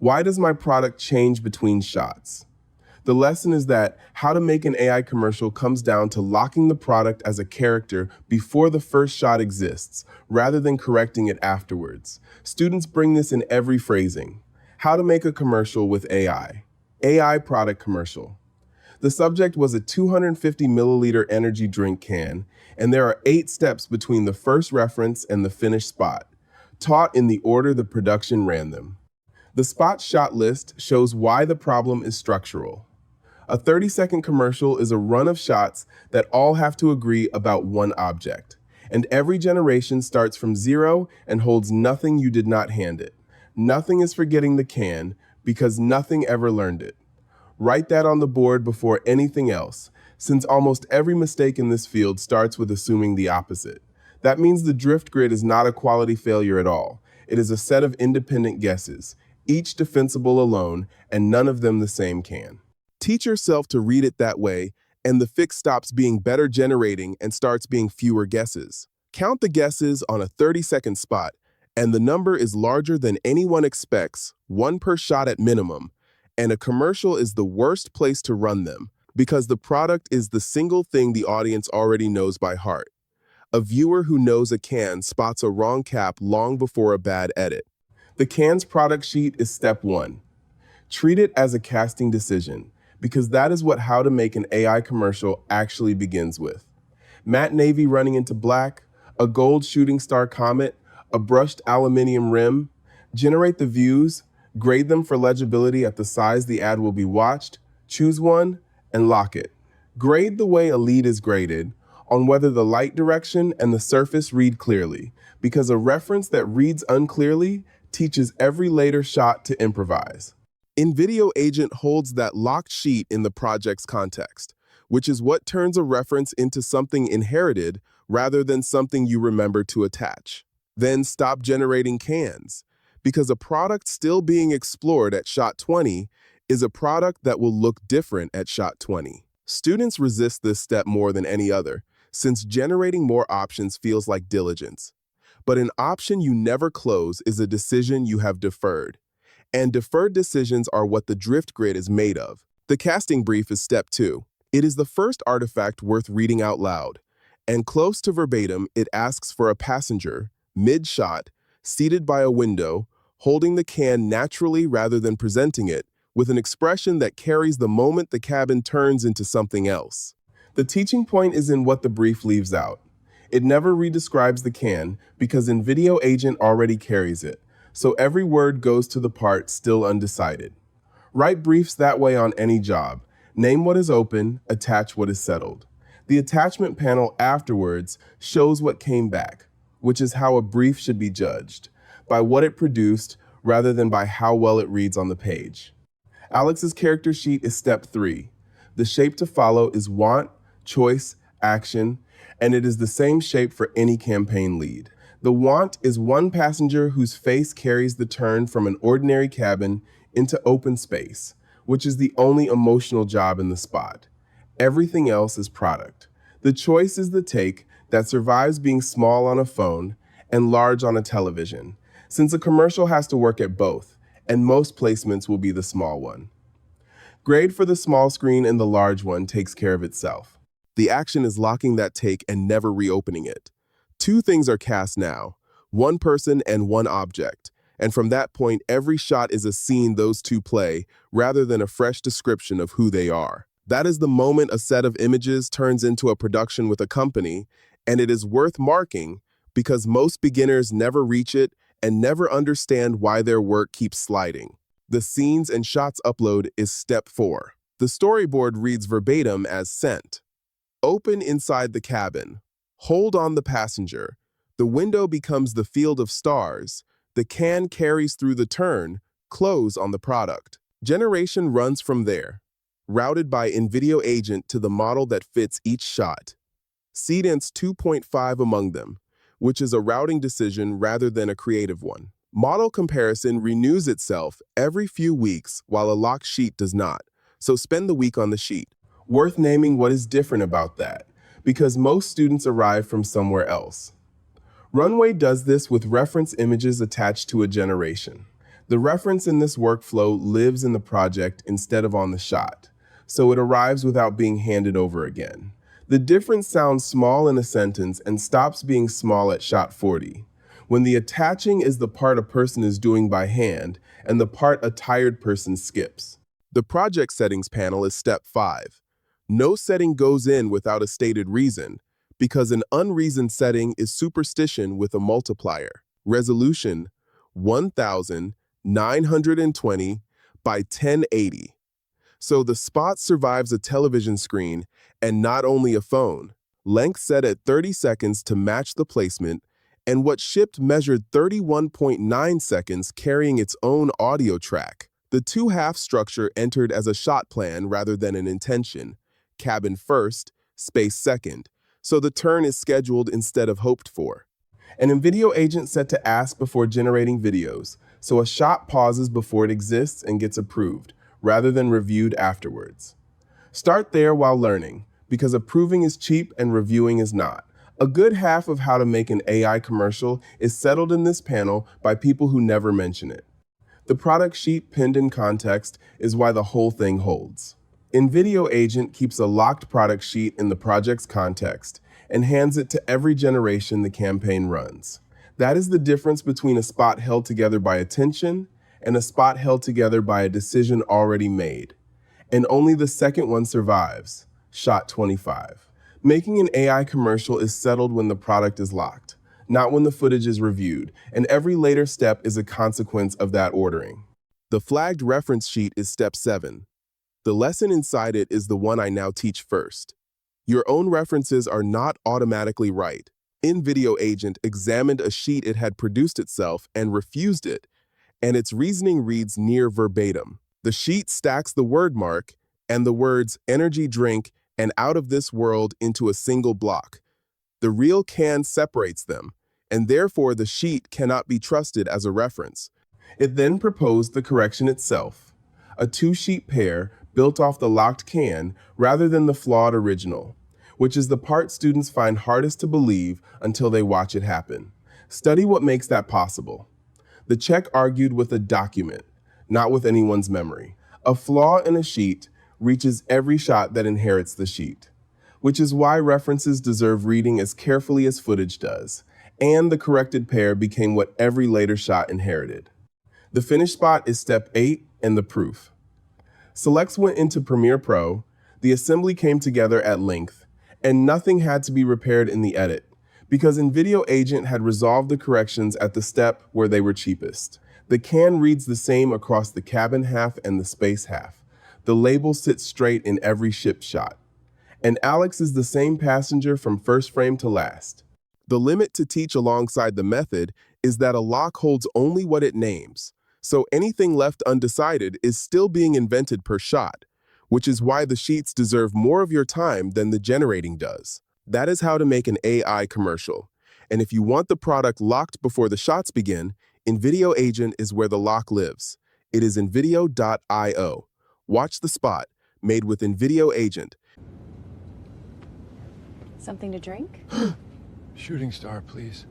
Why does my product change between shots? The lesson is that how to make an AI commercial comes down to locking the product as a character before the first shot exists, rather than correcting it afterwards. Students bring this in every phrasing. How to make a commercial with AI. AI product commercial. The subject was a 250 milliliter energy drink can, and there are 8 steps between the first reference and the finished spot, taught in the order the production ran them. The spot shot list shows why the problem is structural. A 30-second commercial is a run of shots that all have to agree about one object, and every generation starts from zero and holds nothing you did not hand it. Nothing is forgetting the can because nothing ever learned it. Write that on the board before anything else, since almost every mistake in this field starts with assuming the opposite. That means the drift grid is not a quality failure at all. It is a set of independent guesses, each defensible alone, and none of them the same can. Teach yourself to read it that way, and the fix stops being better generating and starts being fewer guesses. Count the guesses on a 30-second spot, and the number is larger than anyone expects, 1 per shot at minimum, and a commercial is the worst place to run them, because the product is the single thing the audience already knows by heart. A viewer who knows a can spots a wrong cap long before a bad edit. The can's product sheet is step 1. Treat it as a casting decision, because that is what How to Make an AI Commercial actually begins with. Matte navy running into black, a gold shooting star comet, a brushed aluminum rim. Generate the views, grade them for legibility at the size the ad will be watched, choose one, and lock it. Grade the way a lead is graded, on whether the light direction and the surface read clearly, because a reference that reads unclearly teaches every later shot to improvise. InVideo Agent holds that locked sheet in the project's context, which is what turns a reference into something inherited rather than something you remember to attach. Then stop generating cans, because a product still being explored at shot 20 is a product that will look different at shot 20. Students resist this step more than any other, since generating more options feels like diligence. But an option you never close is a decision you have deferred. And deferred decisions are what the drift grid is made of. The casting brief is step 2. It is the first artifact worth reading out loud. And close to verbatim, it asks for a passenger, mid-shot, seated by a window, holding the can naturally rather than presenting it, with an expression that carries the moment the cabin turns into something else. The teaching point is in what the brief leaves out. It never redescribes the can because InVideo Agent already carries it, so every word goes to the part still undecided. Write briefs that way on any job. Name what is open, attach what is settled. The attachment panel afterwards shows what came back, which is how a brief should be judged, by what it produced rather than by how well it reads on the page. Alex's character sheet is step 3. The shape to follow is want, choice, action, and it is the same shape for any campaign lead. The want is one passenger whose face carries the turn from an ordinary cabin into open space, which is the only emotional job in the spot. Everything else is product. The choice is the take that survives being small on a phone and large on a television, since a commercial has to work at both, and most placements will be the small one. Grade for the small screen and the large one takes care of itself. The action is locking that take and never reopening it. 2 things are cast now, 1 person and 1 object, and from that point every shot is a scene those 2 play rather than a fresh description of who they are. That is the moment a set of images turns into a production with a company, and it is worth marking because most beginners never reach it and never understand why their work keeps sliding. The scenes and shots upload is step 4. The storyboard reads verbatim as sent. Open inside the cabin. Hold on the passenger. The window becomes the field of stars. The can carries through the turn. Close on the product. Generation runs from there, routed by InVideo Agent to the model that fits each shot. Seedance 2.5 among them, which is a routing decision rather than a creative one. Model comparison renews itself every few weeks while a locked sheet does not, so spend the week on the sheet. Worth naming what is different about that, because most students arrive from somewhere else. Runway does this with reference images attached to a generation. The reference in this workflow lives in the project instead of on the shot, so it arrives without being handed over again. The difference sounds small in a sentence and stops being small at shot 40, when the attaching is the part a person is doing by hand and the part a tired person skips. The project settings panel is step 5. No setting goes in without a stated reason, because an unreasoned setting is superstition with a multiplier. Resolution 1920 by 1080. So the spot survives a television screen and not only a phone. Length set at 30 seconds to match the placement, and what shipped measured 31.9 seconds carrying its own audio track. The two-half structure entered as a shot plan rather than an intention. Cabin first, space second. So the turn is scheduled instead of hoped for. An invideo agent set to ask before generating videos, so a shot pauses before it exists and gets approved, rather than reviewed afterwards. Start there while learning, because approving is cheap and reviewing is not. A good half of how to make an AI commercial is settled in this panel by people who never mention it. The product sheet pinned in context is why the whole thing holds. InVideo Agent keeps a locked product sheet in the project's context and hands it to every generation the campaign runs. That is the difference between a spot held together by attention and a spot held together by a decision already made. And only the second one survives, shot 25. Making an AI commercial is settled when the product is locked, not when the footage is reviewed, and every later step is a consequence of that ordering. The flagged reference sheet is step 7. The lesson inside it is the one I now teach first. Your own references are not automatically right. InVideo Agent examined a sheet it had produced itself and refused it, and its reasoning reads near verbatim. The sheet stacks the word mark and the words energy drink and out of this world into a single block. The real can separates them, and therefore the sheet cannot be trusted as a reference. It then proposed the correction itself, a two-sheet pair built off the locked can rather than the flawed original, which is the part students find hardest to believe until they watch it happen. Study what makes that possible. The check argued with a document, not with anyone's memory. A flaw in a sheet reaches every shot that inherits the sheet, which is why references deserve reading as carefully as footage does, and the corrected pair became what every later shot inherited. The finished spot is step 8 and the proof. Selects went into Premiere Pro, the assembly came together at length, and nothing had to be repaired in the edit, because InVideo Agent had resolved the corrections at the step where they were cheapest. The can reads the same across the cabin half and the space half. The label sits straight in every ship shot. And Alex is the same passenger from first frame to last. The limit to teach alongside the method is that a lock holds only what it names, so anything left undecided is still being invented per shot, which is why the sheets deserve more of your time than the generating does. That is how to make an AI commercial. And if you want the product locked before the shots begin, InVideo Agent is where the lock lives. It is invideo.io. Watch the spot, made with InVideo Agent. Something to drink? Shooting star, please.